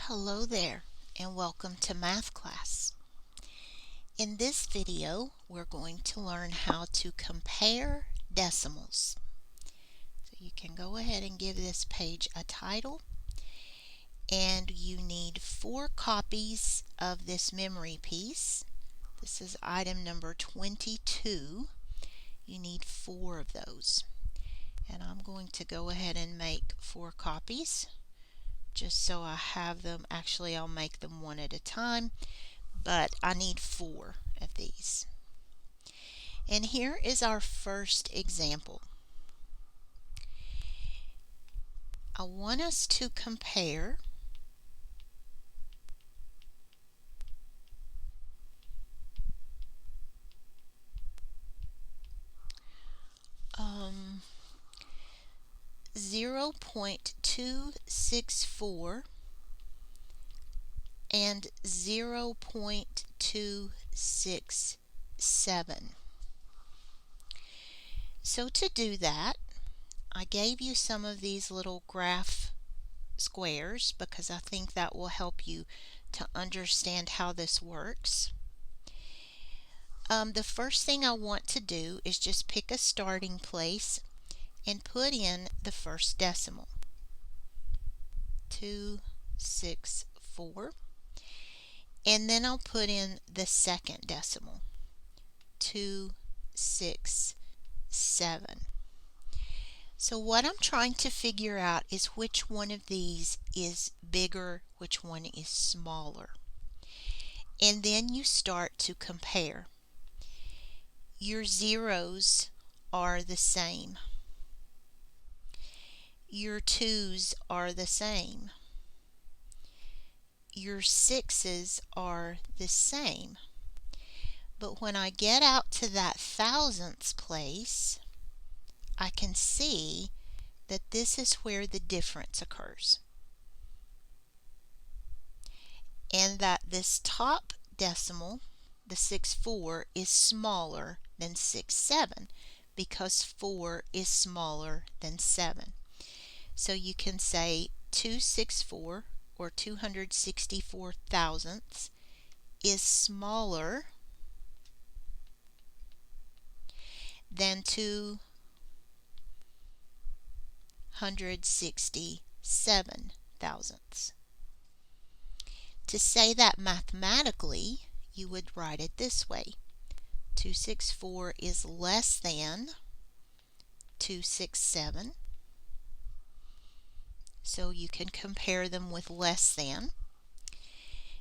Hello there and welcome to math class. In this video we're going to learn how to compare decimals. So you can go ahead and give this page a title, and you need 4 copies of this memory piece. This is item number 22. You need 4 of those, and I'm going to go ahead and make 4 copies just so I have them. Actually, I'll make them one at a time, but I need 4 of these. And here is our first example. I want us to compare um, 0.264 and 0.267. So to do that, I gave you some of these little graph squares because I think that will help you to understand how this works. The first thing I want to do is just pick a starting place and put in the first decimal, 264, and then I'll put in the second decimal, 267. So what I'm trying to figure out is which one of these is bigger, which one is smaller. And then you start to compare. Your zeros are the same. Your 2's are the same. Your 6's are the same. But when I get out to that thousandths place, I can see that this is where the difference occurs. And that this top decimal, the 64, is smaller than 67 because 4 is smaller than 7. So you can say 264 or 264 thousandths is smaller than 267 thousandths. To say that mathematically, you would write it this way. 264 is less than 267. So you can compare them with less than.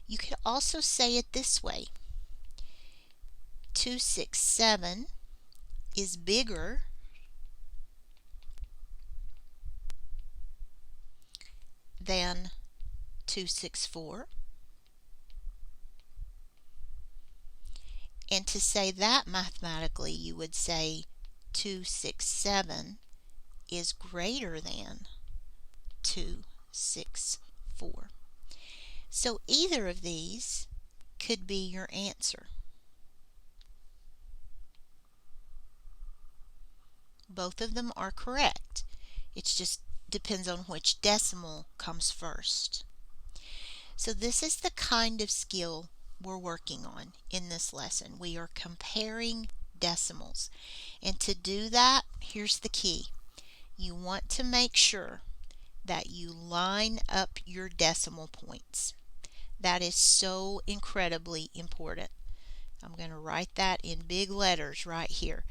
You could also say it this way. 267 is bigger than 264. And to say that mathematically, you would say 267 is greater than 264. So either of these could be your answer. Both of them are correct. It just depends on which decimal comes first. So this is the kind of skill we're working on in this lesson. We are comparing decimals. And to do that, here's the key. You want to make sure that you line up your decimal points. That is so incredibly important. I'm going to write that in big letters right here.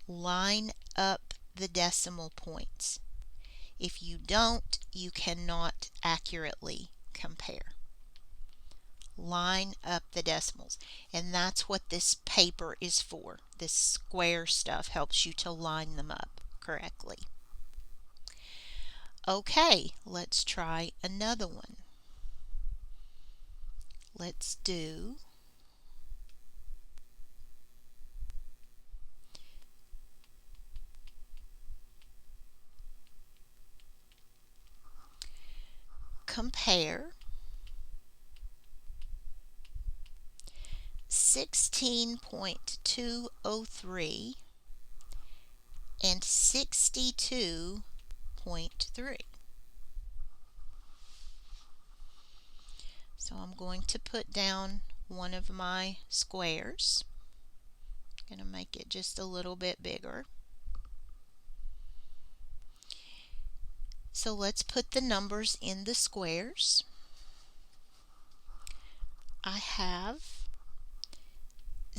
Line up the decimal points. If you don't, you cannot accurately compare. Line up the decimals. And that's what this paper is for. This square stuff helps you to line them up correctly. Okay, let's try another one. Let's do compare 16.203 and 62.3. So I'm going to put down one of my squares. I'm going to make it just a little bit bigger. So let's put the numbers in the squares. I have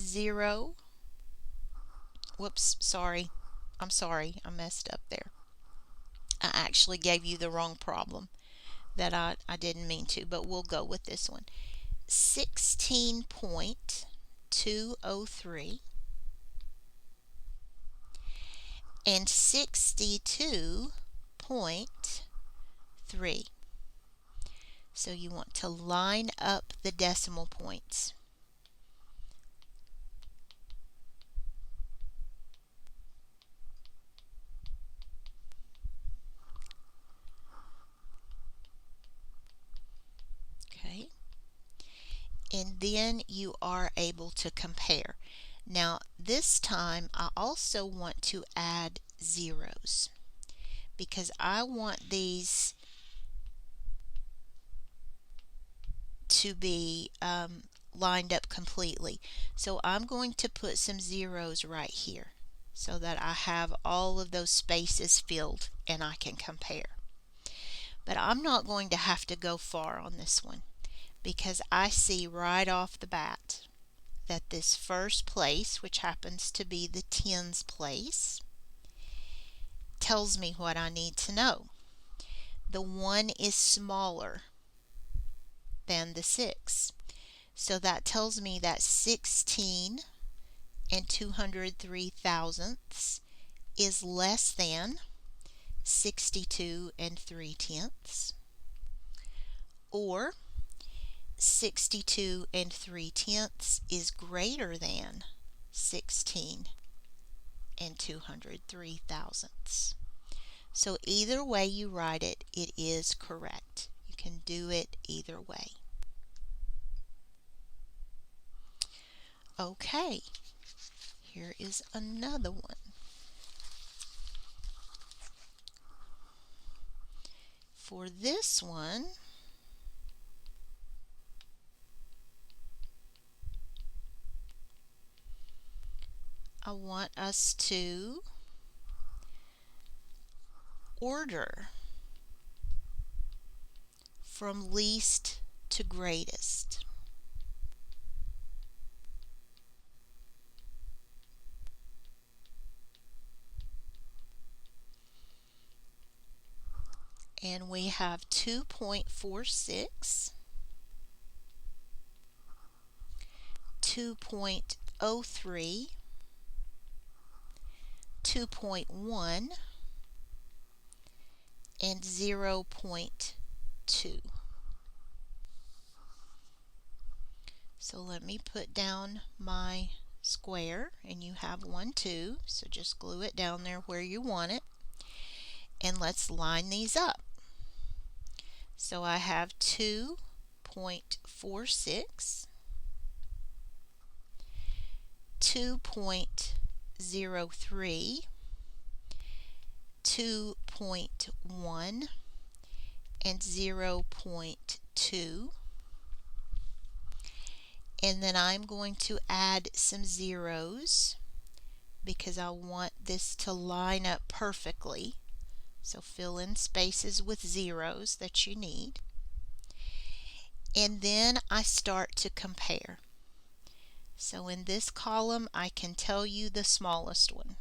0. Whoops, sorry. I'm sorry, I messed up there. I actually gave you the wrong problem that I didn't mean to, but we'll go with this one. 16.203 and 62.3. So you want to line up the decimal points. Okay. And then you are able to compare. Now this time I also want to add zeros because I want these to be lined up completely. So I'm going to put some zeros right here so that I have all of those spaces filled and I can compare. But I'm not going to have to go far on this one because I see right off the bat that this first place, which happens to be the tens place, tells me what I need to know. The 1 is smaller than the 6. So that tells me that 16 and 203 thousandths is less than 62 and 3 tenths, or 62 and 3 tenths is greater than 16 and 203 thousandths. So either way you write it, it is correct. You can do it either way. Okay, here is another one. For this one, I want us to order from least to greatest. And we have 2.46, 2.03, 2.1, and 0.2. So let me put down my square, and you have one too, so just glue it down there where you want it. And let's line these up. So I have 2.46, 2.03, 2.1, and 0.2. And then I'm going to add some zeros because I want this to line up perfectly. So fill in spaces with zeros that you need. And then I start to compare. So in this column I can tell you the smallest one.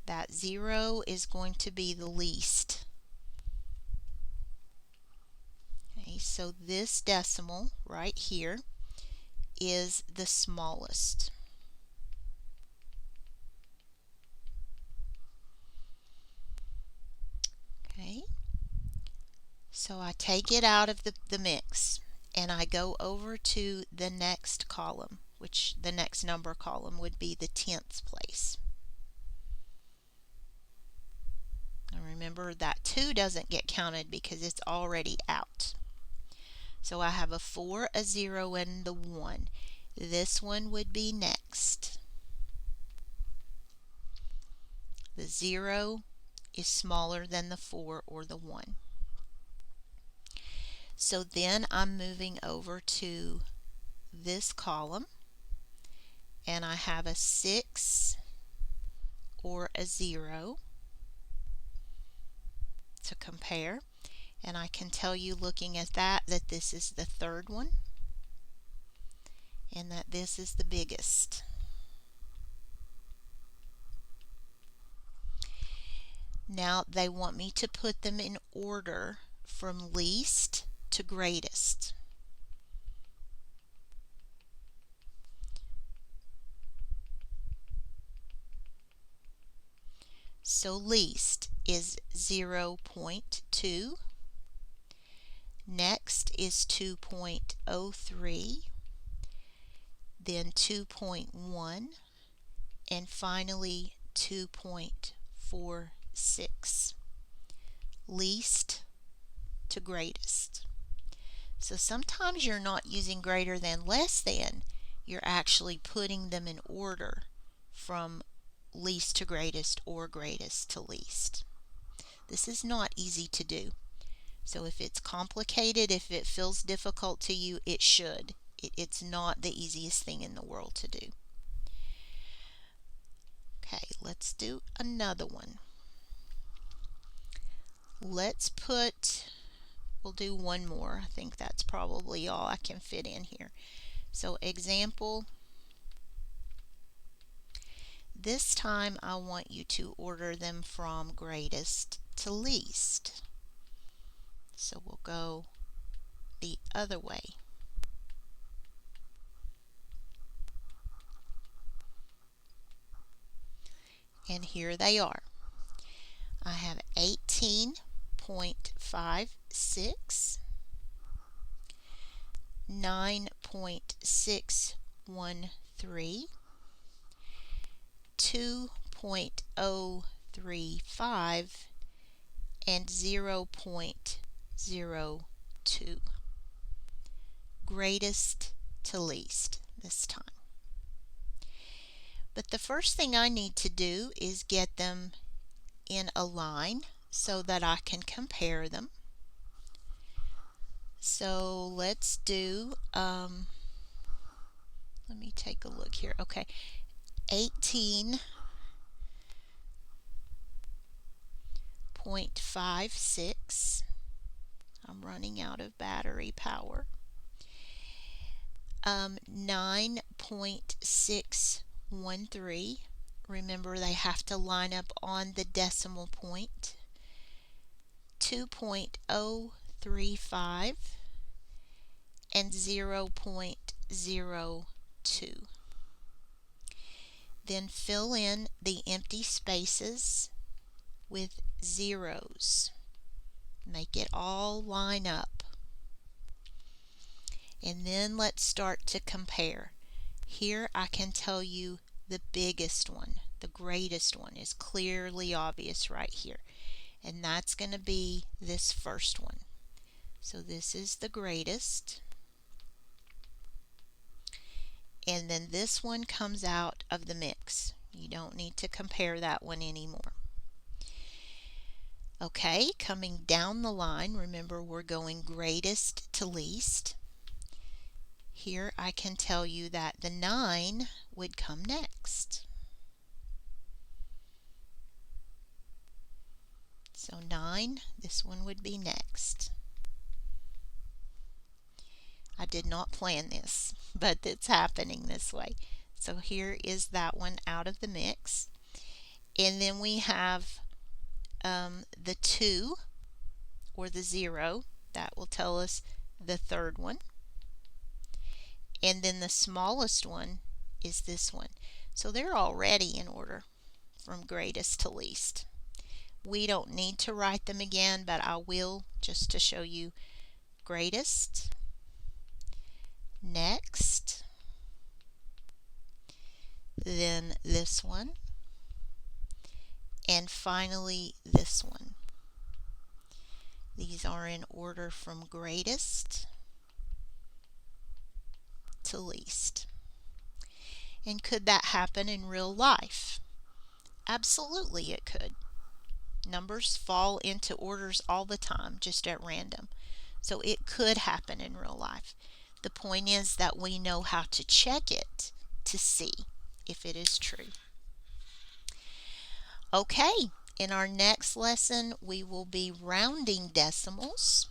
That 0 is going to be the least. Okay, so this decimal right here is the smallest. Okay, so I take it out of the mix and I go over to the next column, which the next number column would be the tenths place. And remember that 2 doesn't get counted because it's already out. So I have a 4, a 0, and the 1. This one would be next. The 0 is smaller than the 4 or the 1. So then I'm moving over to this column, and I have a 6 or a 0 to compare. And I can tell you, looking at that this is the third one and that this is the biggest. Now they want me to put them in order from least to greatest. So least is 0.2. Next is 2.03, then 2.1, and finally 2.46. Least to greatest. So sometimes you're not using greater than, less than. You're actually putting them in order from least to greatest or greatest to least. This is not easy to do. So if it's complicated, if it feels difficult to you, it should. It's not the easiest thing in the world to do. Okay, let's do another one. We'll do one more. I think that's probably all I can fit in here. So example, this time I want you to order them from greatest to least. So we'll go the other way. And here they are. I have 18.56, 9.613, 2.035, and 0.02. Greatest to least this time. But the first thing I need to do is get them in a line so that I can compare them. So let's do, let me take a look here. Okay, 18.56. I'm running out of battery power. 9.613. Remember, they have to line up on the decimal point. 2.035 and 0.02. Then fill in the empty spaces with zeros. Make it all line up. And then let's start to compare. Here I can tell you the biggest one, the greatest one is clearly obvious right here. And that's going to be this first one. So this is the greatest. And then this one comes out of the mix. You don't need to compare that one anymore. Okay, coming down the line, remember we're going greatest to least. Here I can tell you that the 9 would come next. So 9, this one would be next. I did not plan this, but it's happening this way. So here is that one out of the mix. And then we have the 2 or the 0. That will tell us the third one. And then the smallest one is this one. So they're already in order from greatest to least. We don't need to write them again, but I will just to show you. Greatest, next, then this one, and finally this one. These are in order from greatest to least. And could that happen in real life? Absolutely it could. Numbers fall into orders all the time, just at random. So it could happen in real life. The point is that we know how to check it to see if it is true. Okay, in our next lesson, we will be rounding decimals.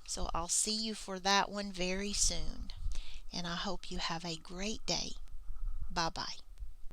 So I'll see you for that one very soon. And I hope you have a great day. Bye-bye.